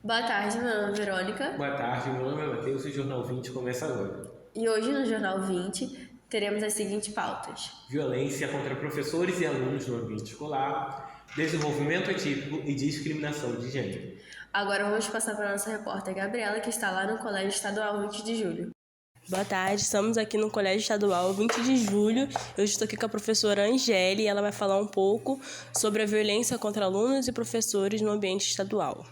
Boa tarde, meu nome é Verônica. Boa tarde, meu nome é Matheus e o Jornal 20 começa agora. E hoje no Jornal 20 teremos as seguintes pautas: Violência contra professores e alunos no ambiente escolar, desenvolvimento atípico e discriminação de gênero. Agora vamos passar para a nossa repórter Gabriela, que está lá no Colégio Estadual 20 de Julho. Boa tarde, estamos aqui no Colégio Estadual 20 de Julho. Eu estou aqui com a professora Angeli e ela vai falar um pouco sobre a violência contra alunos e professores no ambiente estadual.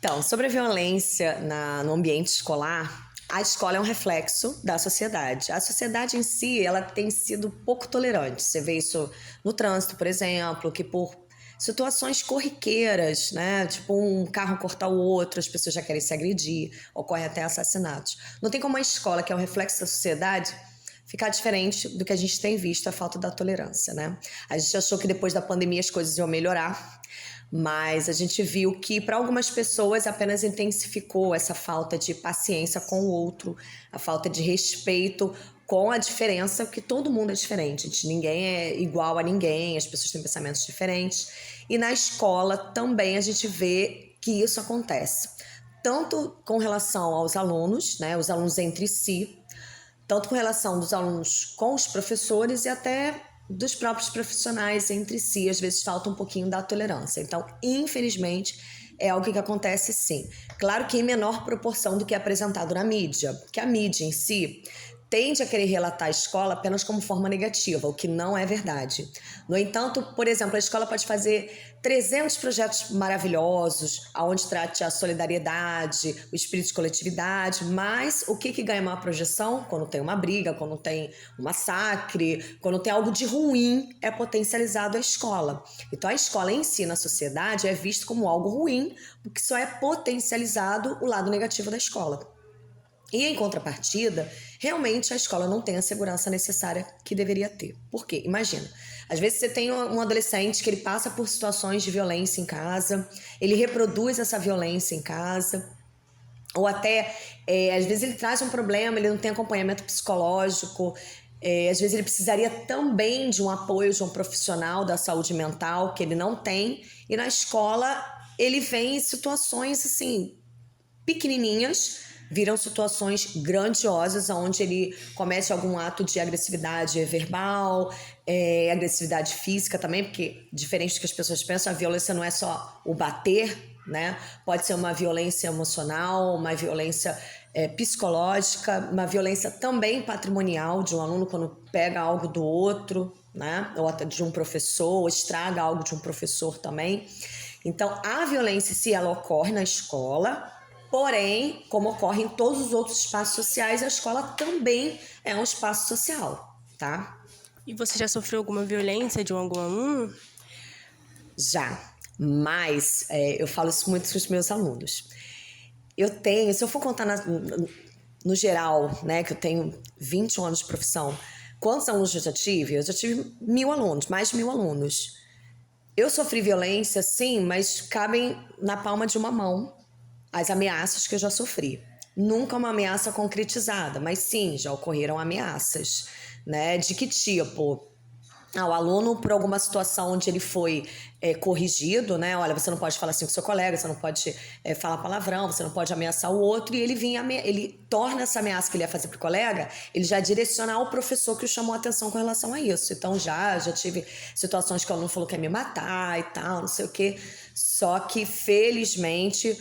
Então, sobre a violência no ambiente escolar, a escola é um reflexo da sociedade. A sociedade em si, ela tem sido pouco tolerante. Você vê isso no trânsito, por exemplo, que por situações corriqueiras, né? Tipo um carro cortar o outro, as pessoas já querem se agredir, ocorrem até assassinatos. Não tem como a escola, que é um reflexo da sociedade, ficar diferente do que a gente tem visto, a falta da tolerância, né? A gente achou que depois da pandemia as coisas iam melhorar, mas a gente viu que para algumas pessoas apenas intensificou essa falta de paciência com o outro, a falta de respeito com a diferença, porque todo mundo é diferente, ninguém é igual a ninguém, as pessoas têm pensamentos diferentes. E na escola também a gente vê que isso acontece, tanto com relação aos alunos, né, os alunos entre si, tanto com relação dos alunos com os professores e até dos próprios profissionais entre si. Às vezes falta um pouquinho da tolerância. Então, infelizmente, é algo que acontece sim. Claro que em menor proporção do que é apresentado na mídia, que a mídia em si tende a querer relatar a escola apenas como forma negativa, o que não é verdade. No entanto, por exemplo, a escola pode fazer 300 projetos maravilhosos, onde trate a solidariedade, o espírito de coletividade, mas o que ganha maior projeção? Quando tem uma briga, quando tem um massacre, quando tem algo de ruim, é potencializado a escola. Então a escola em si, na sociedade, é visto como algo ruim, porque só é potencializado o lado negativo da escola. E em contrapartida, realmente a escola não tem a segurança necessária que deveria ter. Por quê? Imagina, às vezes você tem um adolescente que ele passa por situações de violência em casa, ele reproduz essa violência em casa, ou até, às vezes ele traz um problema, ele não tem acompanhamento psicológico, às vezes ele precisaria também de um apoio de um profissional da saúde mental, que ele não tem, e na escola ele vem em situações assim, pequenininhas, viram situações grandiosas onde ele comete algum ato de agressividade verbal, agressividade física também, porque diferente do que as pessoas pensam, a violência não é só o bater, né? Pode ser uma violência emocional, uma violência psicológica, uma violência também patrimonial de um aluno quando pega algo do outro, né? Ou até de um professor, ou estraga algo de um professor também. Então, a violência, se ela ocorre na escola, porém, como ocorre em todos os outros espaços sociais, a escola também é um espaço social, tá? E você já sofreu alguma violência de algum aluno? Já, mas eu falo isso muito com os meus alunos. Se eu for contar no geral, né, que eu tenho 21 anos de profissão, quantos alunos eu já tive? Eu já tive 1.000 alunos, mais de 1.000 alunos. Eu sofri violência, sim, mas cabem na palma de uma mão as ameaças que eu já sofri. Nunca uma ameaça concretizada, mas sim, já ocorreram ameaças, né? De que tipo? O aluno, por alguma situação onde ele foi corrigido, né? Olha, você não pode falar assim com seu colega, você não pode falar palavrão, você não pode ameaçar o outro, e ele torna essa ameaça que ele ia fazer pro colega, ele já direcionar ao professor que o chamou a atenção com relação a isso. Então já tive situações que o aluno falou que ia me matar e tal, não sei o quê. Só que, felizmente,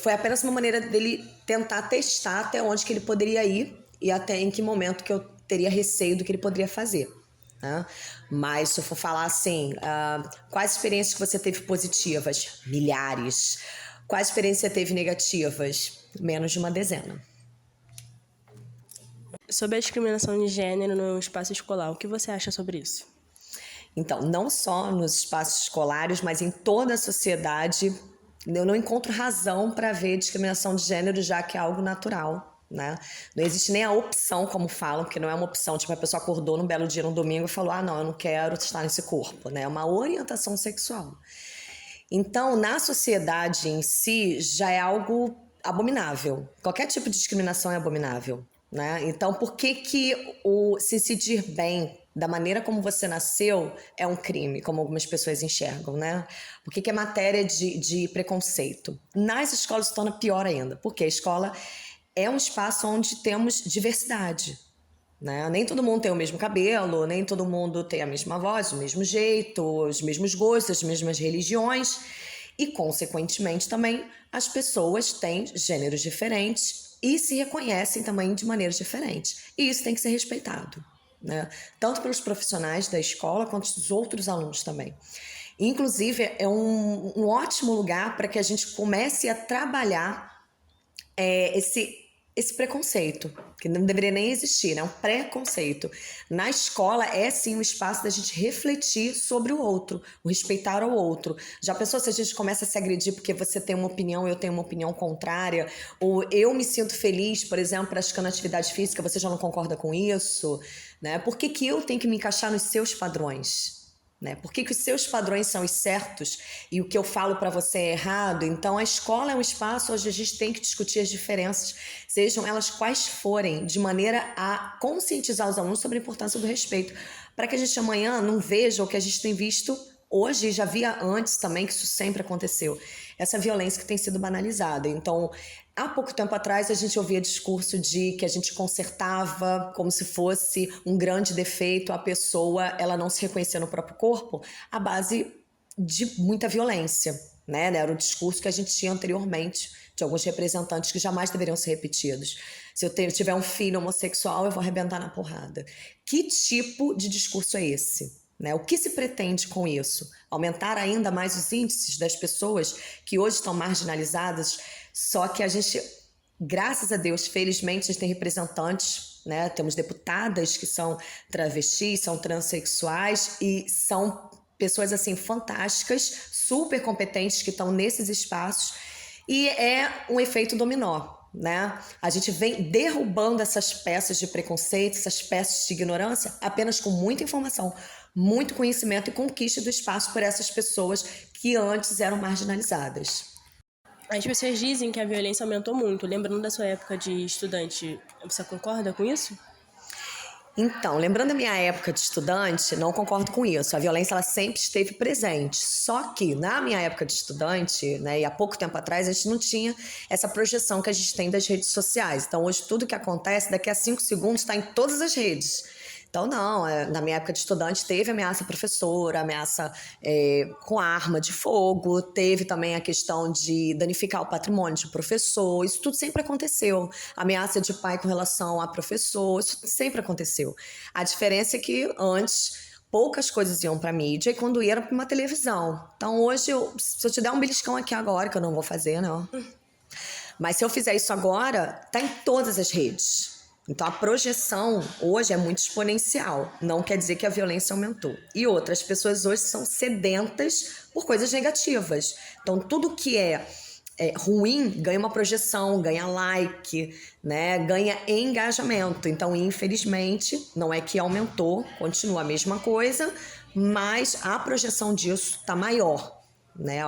foi apenas uma maneira dele tentar testar até onde que ele poderia ir e até em que momento que eu teria receio do que ele poderia fazer. Né? Mas se eu for falar assim, quais experiências que você teve positivas? Milhares. Quais experiências você teve negativas? Menos de uma dezena. Sobre a discriminação de gênero no espaço escolar, o que você acha sobre isso? Então, não só nos espaços escolares, mas em toda a sociedade, eu não encontro razão para ver discriminação de gênero, já que é algo natural, né? Não existe nem a opção, como falam, porque não é uma opção, tipo, a pessoa acordou num belo dia, no domingo, e falou, não, eu não quero estar nesse corpo, né? É uma orientação sexual. Então, na sociedade em si, já é algo abominável. Qualquer tipo de discriminação é abominável, né? Então, por que o se sentir bem da maneira como você nasceu é um crime, como algumas pessoas enxergam, né? Por que é matéria de preconceito? Nas escolas se torna pior ainda, porque a escola é um espaço onde temos diversidade, né? Nem todo mundo tem o mesmo cabelo, nem todo mundo tem a mesma voz, o mesmo jeito, os mesmos gostos, as mesmas religiões e, consequentemente, também as pessoas têm gêneros diferentes e se reconhecem também de maneiras diferentes. E isso tem que ser respeitado, né? Tanto pelos profissionais da escola quanto dos outros alunos também. Inclusive, é um ótimo lugar para que a gente comece a trabalhar esse preconceito, que não deveria nem existir, né? Um preconceito. Na escola é sim um espaço da gente refletir sobre o outro, o respeitar o outro. Já pensou se a gente começa a se agredir porque você tem uma opinião, eu tenho uma opinião contrária, ou eu me sinto feliz, por exemplo, praticando atividade física, você já não concorda com isso, né? Por que que eu tenho que me encaixar nos seus padrões? Né? Por que que os seus padrões são os certos e o que eu falo para você é errado? Então, a escola é um espaço onde a gente tem que discutir as diferenças, sejam elas quais forem, de maneira a conscientizar os alunos sobre a importância do respeito, para que a gente amanhã não veja o que a gente tem visto hoje e já via antes também, que isso sempre aconteceu, essa violência que tem sido banalizada. Então, há pouco tempo atrás a gente ouvia discurso de que a gente consertava como se fosse um grande defeito a pessoa, ela não se reconhecer no próprio corpo, à base de muita violência, né? Era o discurso que a gente tinha anteriormente de alguns representantes que jamais deveriam ser repetidos. Se eu tiver um filho homossexual, eu vou arrebentar na porrada. Que tipo de discurso é esse? Né? O que se pretende com isso? Aumentar ainda mais os índices das pessoas que hoje estão marginalizadas, só que a gente, graças a Deus, felizmente, a gente tem representantes, né? Temos deputadas que são travestis, são transexuais e são pessoas assim fantásticas, super competentes que estão nesses espaços e é um efeito dominó. Né? A gente vem derrubando essas peças de preconceito, essas peças de ignorância, apenas com muita informação, muito conhecimento e conquista do espaço por essas pessoas que antes eram marginalizadas. As pessoas dizem que a violência aumentou muito. Lembrando da sua época de estudante, você concorda com isso? Então, lembrando da minha época de estudante, não concordo com isso. A violência ela sempre esteve presente. Só que na minha época de estudante, né, e há pouco tempo atrás, a gente não tinha essa projeção que a gente tem das redes sociais. Então, hoje tudo que acontece, daqui a 5 segundos, está em todas as redes. Então, não, na minha época de estudante teve ameaça à professora, ameaça com arma de fogo, teve também a questão de danificar o patrimônio de professor, isso tudo sempre aconteceu. Ameaça de pai com relação a professor, isso sempre aconteceu. A diferença é que antes poucas coisas iam para mídia e quando ia era para uma televisão. Então, hoje, se eu te der um beliscão aqui agora, que eu não vou fazer, não. Mas se eu fizer isso agora, tá em todas as redes. Então, a projeção hoje é muito exponencial. Não quer dizer que a violência aumentou. E outras pessoas hoje são sedentas por coisas negativas. Então, tudo que é ruim ganha uma projeção, ganha like, né? Ganha engajamento. Então, infelizmente, não é que aumentou, continua a mesma coisa, mas a projeção disso está maior. Né?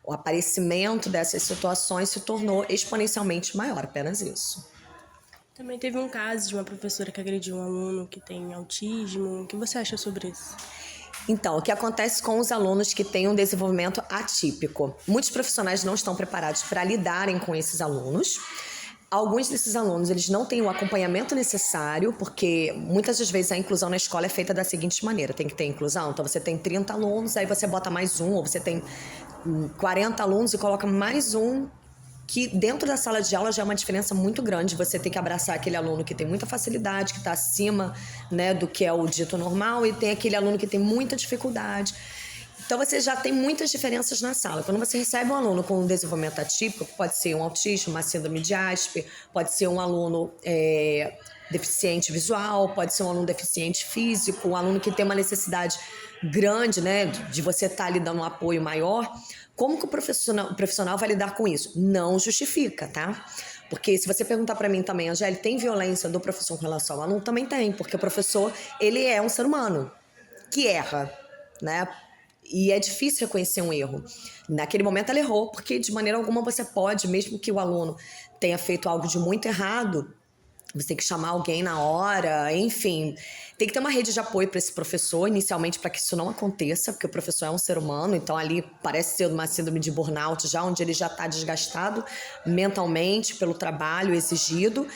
O aparecimento dessas situações se tornou exponencialmente maior, apenas isso. Também teve um caso de uma professora que agrediu um aluno que tem autismo. O que você acha sobre isso? Então, o que acontece com os alunos que têm um desenvolvimento atípico? Muitos profissionais não estão preparados para lidarem com esses alunos. Alguns desses alunos, eles não têm o acompanhamento necessário, porque muitas das vezes a inclusão na escola é feita da seguinte maneira, tem que ter inclusão, então você tem 30 alunos, aí você bota mais um, ou você tem 40 alunos e coloca mais um, que dentro da sala de aula já é uma diferença muito grande, você tem que abraçar aquele aluno que tem muita facilidade, que está acima, né, do que é o dito normal, e tem aquele aluno que tem muita dificuldade. Então, você já tem muitas diferenças na sala. Quando você recebe um aluno com um desenvolvimento atípico, pode ser um autismo, uma síndrome de Asperger, pode ser um aluno deficiente visual, pode ser um aluno deficiente físico, um aluno que tem uma necessidade grande, né, de você estar ali dando um apoio maior. Como que o profissional vai lidar com isso? Não justifica, tá? Porque se você perguntar para mim também, Angélica, tem violência do professor com relação ao aluno? Também tem, porque o professor, ele é um ser humano que erra, né? E é difícil reconhecer um erro. Naquele momento ela errou, porque de maneira alguma você pode, mesmo que o aluno tenha feito algo de muito errado, você tem que chamar alguém na hora, enfim. Tem que ter uma rede de apoio para esse professor, inicialmente, para que isso não aconteça, porque o professor é um ser humano, então ali parece ser uma síndrome de burnout já, onde ele já está desgastado mentalmente pelo trabalho exigido.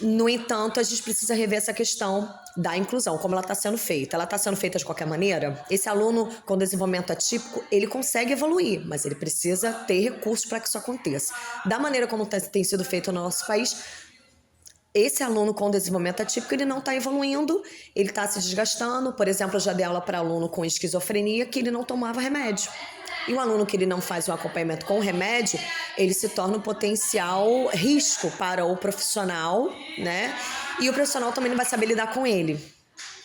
No entanto, a gente precisa rever essa questão da inclusão, como ela está sendo feita. Ela está sendo feita de qualquer maneira? Esse aluno com desenvolvimento atípico, ele consegue evoluir, mas ele precisa ter recursos para que isso aconteça. Da maneira como tem sido feito no nosso país, esse aluno com desenvolvimento atípico, ele não está evoluindo, ele está se desgastando. Por exemplo, eu já dei aula para aluno com esquizofrenia que ele não tomava remédio. E o aluno que ele não faz o acompanhamento com o remédio, ele se torna um potencial risco para o profissional, né? E o profissional também não vai saber lidar com ele,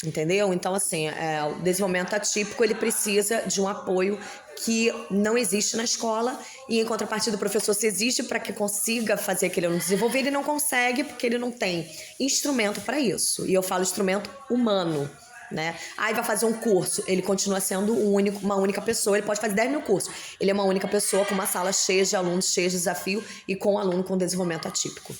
entendeu? Então, assim, o desenvolvimento atípico, ele precisa de um apoio que não existe na escola, e em contrapartida o professor se exige para que consiga fazer aquele aluno desenvolver, ele não consegue porque ele não tem instrumento para isso. E eu falo instrumento humano, né? Aí vai fazer um curso, ele continua sendo uma única pessoa, ele pode fazer 10 mil cursos. Ele é uma única pessoa com uma sala cheia de alunos, cheia de desafio e com um aluno com desenvolvimento atípico.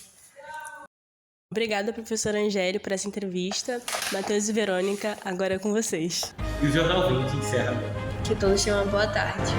Obrigada, professora Angéli, por essa entrevista. Matheus e Verônica, agora é com vocês. E o Jornal 20 encerra agora. Que todos tenham uma boa tarde.